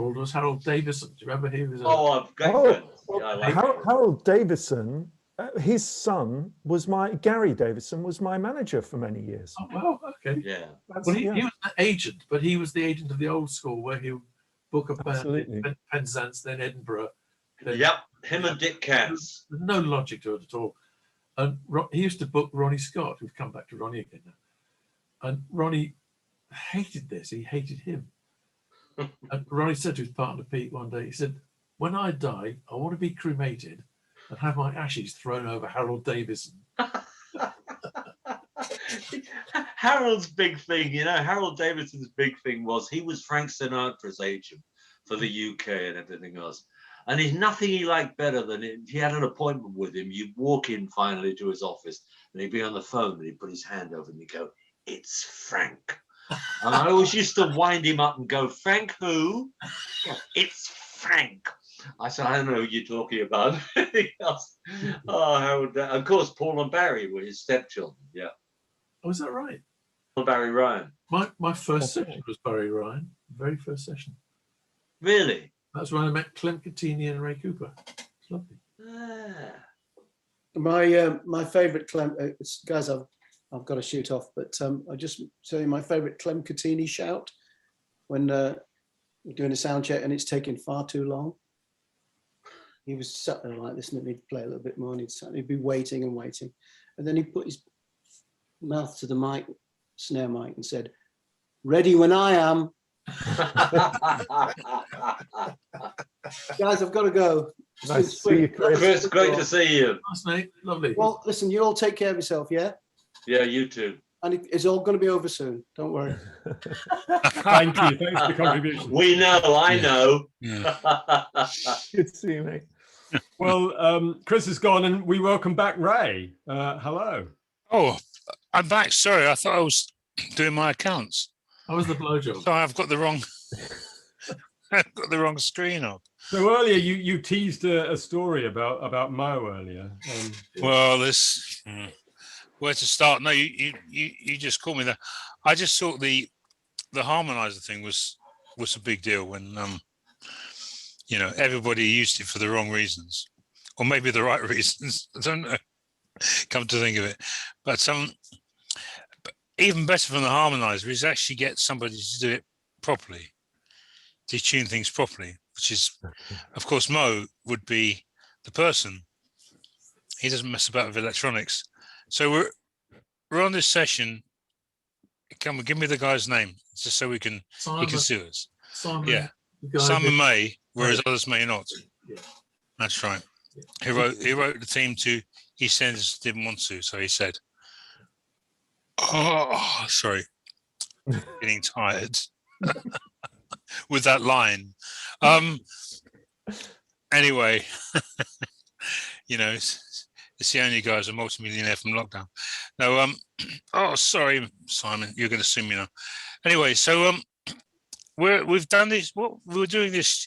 Harold was Harold Davison. Do you remember he was? Great friend. Well, Yeah, I like Harold Davison, his son was Gary Davison was my manager for many years. Oh, wow, okay. Yeah. Well, he was an agent, but he was the agent of the old school where he would book a band in Penzance, then Edinburgh. Then him and Dick Katz. There's no logic to it at all. And he used to book Ronnie Scott, who've come back to Ronnie again now. And Ronnie hated this. He hated him. And Ronnie said to his partner, Pete, one day, he said, when I die, I want to be cremated and have my ashes thrown over Harold Davison. Harold's big thing, Harold Davison's big thing was he was Frank Sinatra's agent for the UK and everything else. And there's nothing he liked better than if he had an appointment with him, you'd walk in finally to his office and he'd be on the phone and he'd put his hand over and he'd go, "It's Frank." And I always used to wind him up and go, "Frank who?" "It's Frank." I said, "I don't know who you're talking about." Oh, Harold. Of course, Paul and Barry were his stepchildren. Yeah. Oh, is that right? Barry Ryan. My first session was Barry Ryan. Very first session. Really? That's when I met Clem Cattini and Ray Cooper. It's lovely. My favourite Clem guys, I've got to shoot off, but I just tell you my favourite Clem Cattini shout when we're doing a sound check and it's taking far too long. He was sat there like this, and he'd play a little bit more, and he'd be waiting and waiting, and then he put his mouth to the mic, snare mic, and said, "Ready when I am." Guys, I've got to go. Nice to see you, Chris. Great to see you. Nice, mate. Lovely. Well, listen, you all take care of yourself, yeah? Yeah, you too. And it's all going to be over soon. Don't worry. Thank you. Thanks for the contribution. We know. I know. Good to see you, mate. Well, Chris is gone, and we welcome back Ray. Hello. Oh, I'm back. Sorry, I thought I was doing my accounts. How was the blowjob? So I've got the wrong. I've got the wrong screen up. So earlier you teased a story about Mo earlier. Well, this where to start? No, you just called me that. I just thought the harmonizer thing was a big deal when everybody used it for the wrong reasons, or maybe the right reasons. I don't know. Come to think of it, but even better from the harmonizer is actually get somebody to do it properly, to tune things properly, which is, of course, Mo would be the person. He doesn't mess about with electronics. So we're on this session. Come on, give me the guy's name, just so he can sue us. Simon, Simon May, whereas others may not. Yeah. That's right. Yeah. He wrote the theme to EastEnders didn't want to, so he said, "Oh, sorry, getting tired." With that line. Anyway, it's the only guy who's a multimillionaire from lockdown. No, oh, sorry, Simon, you're going to sue me now. Anyway, so we've done this. What we're doing this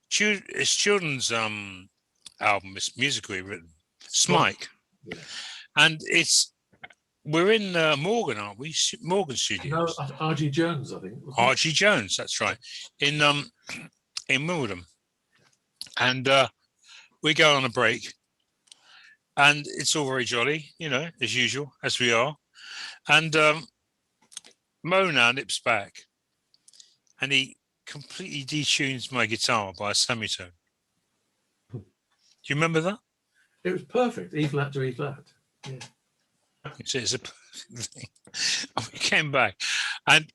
it's children's album, it's musically written, Smike, and we're in Morgan, aren't we? Morgan Studios. No, R.G. Jones, I think. R.G. Jones, that's right. In Wimbledon. And we go on a break. And it's all very jolly, as usual, as we are. And Mo now nips back. And he completely detunes my guitar by a semitone. Do you remember that? It was perfect, E flat to E flat. Yeah. It's a perfect thing. We came back, and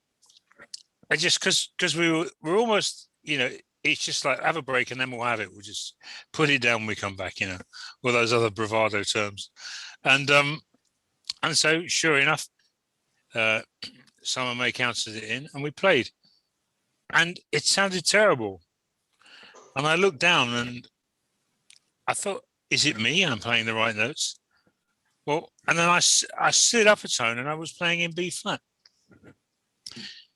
I just because we're almost, it's just like have a break and then we'll have it. We'll just put it down when we come back, all those other bravado terms, and so sure enough, Simon May counted it in, and we played, and it sounded terrible, and I looked down and I thought, is it me? I'm playing the right notes. Well, and then I slid up a tone and I was playing in B flat.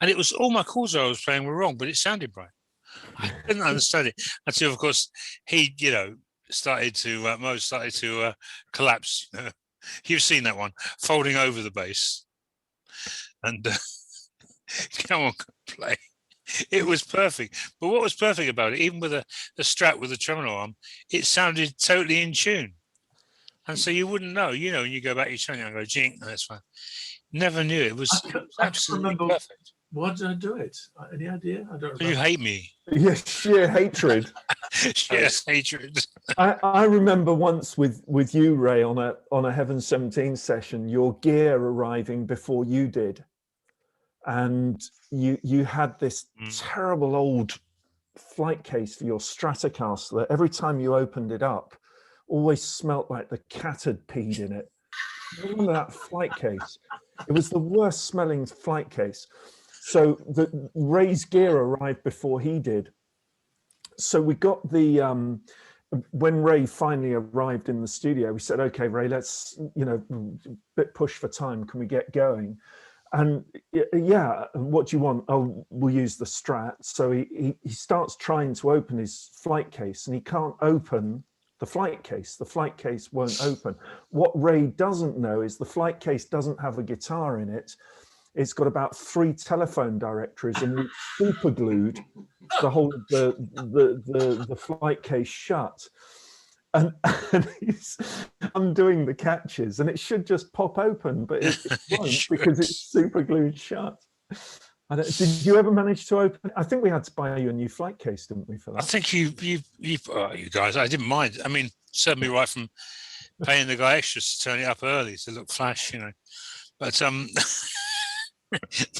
And it was all my chords I was playing were wrong, but it sounded right. I didn't understand it until, of course, he, Mo started to collapse. You've seen that one, folding over the bass. And come on, play. It was perfect. But what was perfect about it, even with a Strat with a tremolo arm, it sounded totally in tune. And so you wouldn't know, you know, when you go back, you turn it and go, jink, that's fine. Never knew it was I can't absolutely remember perfect. why did I do it? Any idea? I don't remember. You hate me. Yeah, sheer hatred. Yes, hatred. I remember once with you, Ray, on a Heaven 17 session, your gear arriving before you did, and you had this terrible old flight case for your Stratocaster that every time you opened it up, always smelt like the cat had peed in it. Remember that flight case? It was the worst smelling flight case. So the Ray's gear arrived before he did. So we got the when Ray finally arrived in the studio, we said, okay, Ray, let's, you know, bit push for time. Can we get going? And yeah, what do you want? Oh, we'll use the Strat. So he starts trying to open his flight case and he can't open the flight case. The flight case won't open. What Ray doesn't know is the flight case doesn't have a guitar in it. It's got about 3 telephone directories and we super glued the whole of the flight case shut. And he's undoing the catches and it should just pop open, but it won't because it's super glued shut. Did you ever manage to open? I think we had to buy you a new flight case, didn't we, for that? I think you guys, I didn't mind. I mean, certainly right from paying the guy extras to turn it up early to look flash, you know. But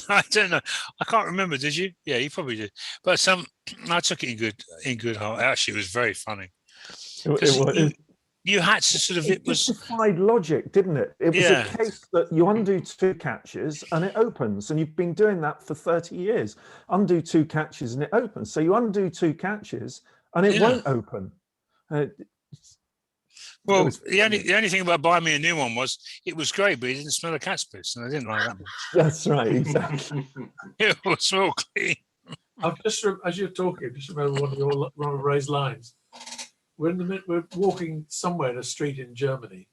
I don't know. I can't remember. Did you? Yeah, you probably did. But I took it in good heart. Actually, it was very funny. You had to sort of. It was defied logic, didn't it? It was a case that you undo 2 catches and it opens, and you've been doing that for 30 years. Undo 2 catches and it opens. So you undo 2 catches and it won't open. Well, the only thing about buying me a new one was it was great, but it didn't smell of cat's piss, and I didn't like that much. That's right, exactly. It was all clean. I've just, as you're talking, just remember one of Ray's lines. We're walking somewhere in a street in Germany.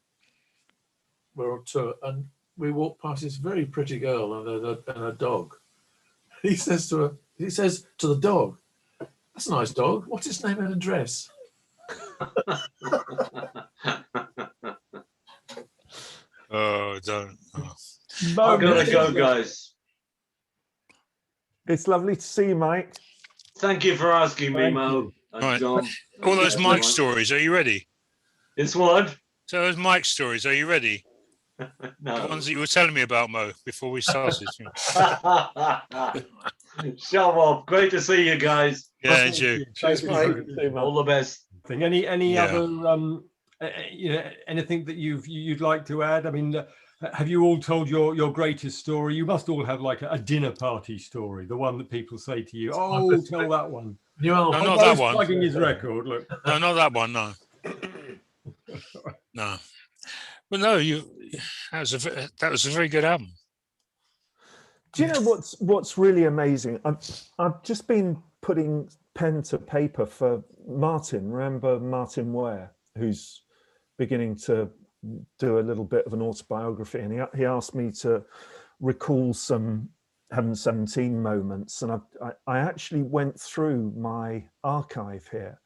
We're on tour, and we walk past this very pretty girl and a dog. He says to the dog, "That's a nice dog. What's its name and address?" Oh, don't. Oh. I'm gonna go, guys. It's lovely to see you, Mike. Thank you for asking me, Mo. Right. John. All those Mike stories, are you ready? It's what? So those Mike stories, are you ready? No. The ones that you were telling me about, Mo, before we started. Shut up. Great to see you guys. Yeah, and you. Thanks, Mike. All the best. Any other anything that you'd like to add? I mean, have you all told your greatest story? You must all have like a dinner party story, the one that people say to you, "Oh, tell that one." No, not that one. Plugging his record. Look. No, not that one. No. No. Well, no. That was a very good album. Do you know what's really amazing? I've just been putting pen to paper for Martin. Remember Martin Ware, who's beginning to do a little bit of an autobiography, and he asked me to recall some Heaven 17 moments, and I actually went through my archive here,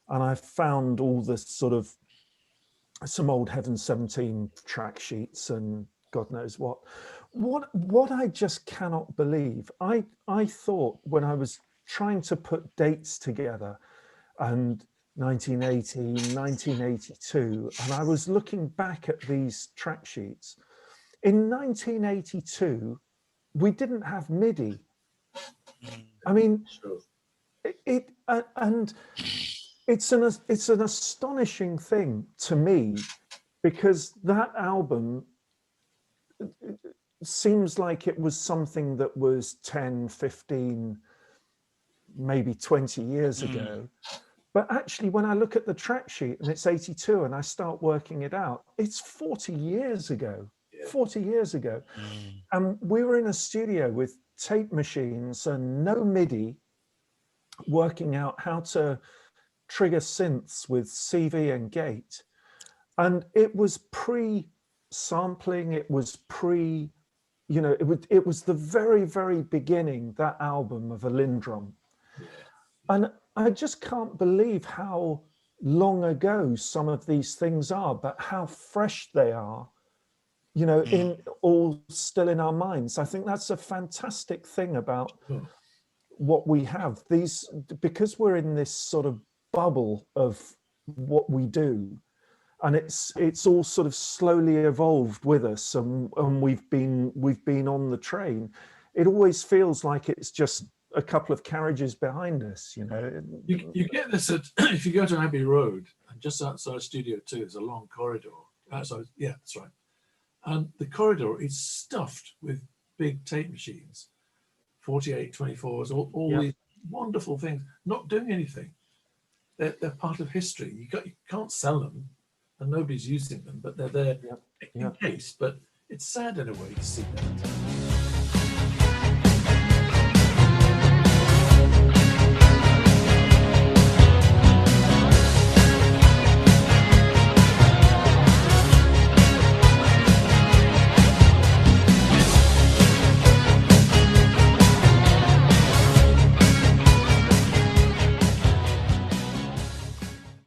and I found all this sort of some old Heaven 17 track sheets and God knows what. What I just cannot believe. I thought when I was trying to put dates together, and 1980, 1982, and I was looking back at these track sheets. In 1982, we didn't have MIDI. I mean, and it's an astonishing thing to me, because that album seems like it was something that was 10, 15, maybe 20 years ago. But actually, when I look at the track sheet and it's 82 and I start working it out, it's 40 years ago. 40 years ago. And we were in a studio with tape machines and no MIDI, working out how to trigger synths with CV and gate. And it was pre-sampling, it was pre you know, it was the very, very beginning, that album of A Lindrum. And I just can't believe how long ago some of these things are, but how fresh they are, you know, in all still in our minds. I think that's a fantastic thing about what we have. These, because we're in this sort of bubble of what we do, and it's all sort of slowly evolved with us, and we've been on the train. It always feels like it's just a couple of carriages behind us, you know. You get this at, if you go to Abbey Road, and just outside Studio 2, there's a long corridor. Outside, yeah, that's right. And the corridor is stuffed with big tape machines, 48, 24s, all these wonderful things, not doing anything. They're part of history. You can't sell them, and nobody's using them, but they're there in case. But it's sad in a way to see that.